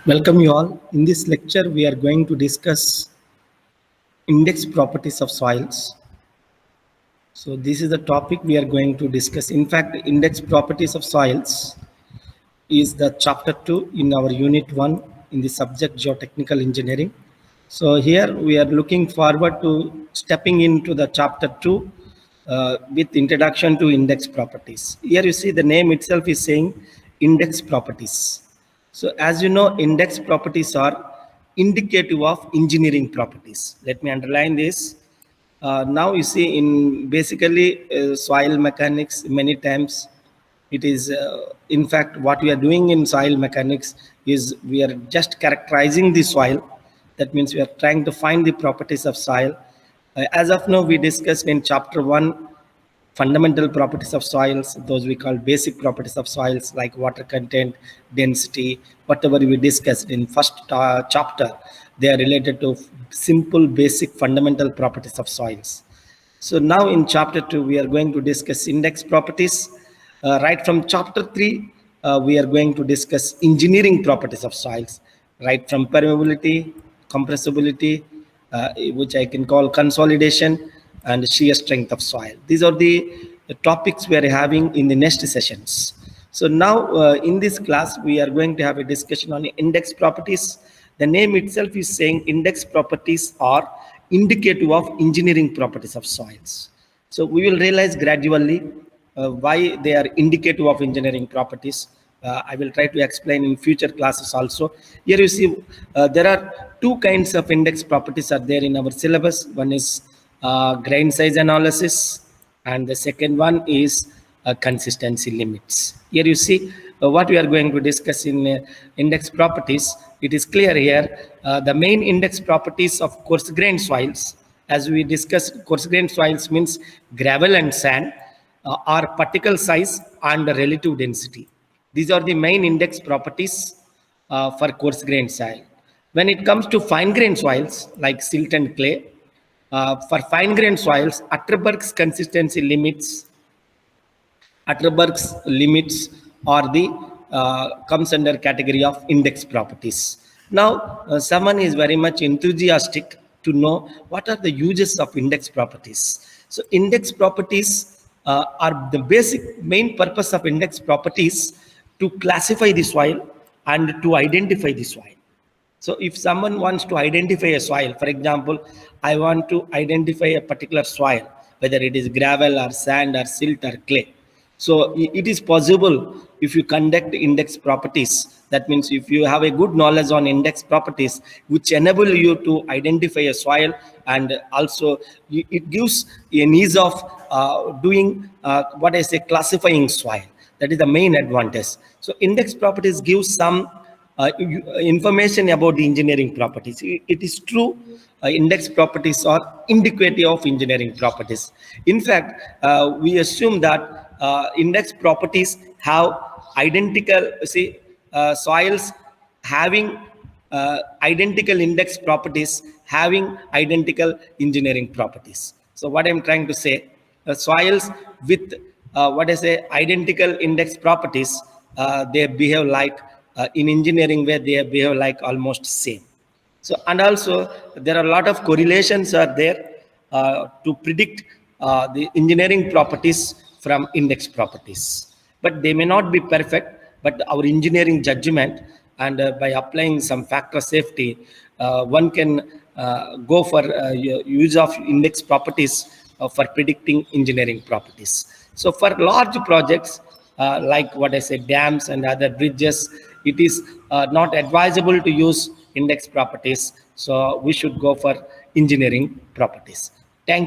Welcome you all. In this lecture, we are going to discuss index properties of soils. So this is the topic we are going to discuss. In fact, index properties of soils is the chapter 2 in our unit 1 in the subject geotechnical engineering. So here we are looking forward to stepping into the chapter 2 with introduction to index properties. Here you see the name itself is saying index properties. So as you know, index properties are indicative of engineering properties. Let me underline this. Now you see in basically soil mechanics, many times it is in fact what we are doing in soil mechanics is we are just characterizing the soil. That means we are trying to find the properties of soil. As of now, we discussed in chapter 1 fundamental properties of soils, those we call basic properties of soils like water content, density, whatever we discussed in first chapter. They are related to simple basic fundamental properties of soils. So now in chapter 2 we are going to discuss index properties. Right from chapter 3 we are going to discuss engineering properties of soils, right from permeability, compressibility, which I can call consolidation, and shear strength of soil. These are the topics we are having in the next sessions. So now in this class, we are going to have a discussion on index properties. The name itself is saying index properties are indicative of engineering properties of soils. So we will realize gradually why they are indicative of engineering properties. I will try to explain in future classes also. Here you see there are two kinds of index properties are there in our syllabus. One is grain size analysis, and the second one is consistency limits. Here you see what we are going to discuss in index properties. It is clear here. The main index properties of coarse grain soils, as we discussed, coarse grain soils means gravel and sand, are particle size and relative density. These are the main index properties for coarse grain soil. When it comes to fine grain soils like silt and clay, for fine grain soils, Atterberg's consistency limits, Atterberg's limits are the comes under category of index properties. Now, someone is very much enthusiastic to know what are the uses of index properties. So, index properties are the basic main purpose of index properties to classify the soil and to identify the soil. So if someone wants to identify a soil, for example, I want to identify a particular soil, whether it is gravel or sand or silt or clay. So it is possible if you conduct index properties. That means if you have a good knowledge on index properties, which enable you to identify a soil, and also it gives an ease of doing what I say classifying soil. That is the main advantage. So index properties give some information about the engineering properties. It is true, index properties are indicative of engineering properties. In fact, we assume that index properties have identical, soils having identical index properties, having identical engineering properties. So what I'm trying to say, soils with what I say identical index properties, they behave like in engineering where they behave like almost same. So and also there are a lot of correlations are there to predict the engineering properties from index properties, but they may not be perfect. But our engineering judgment and by applying some factor safety, one can go for use of index properties for predicting engineering properties. So for large projects like what I said, dams and other bridges, it is not advisable to use index properties. So we should go for engineering properties. Thank you.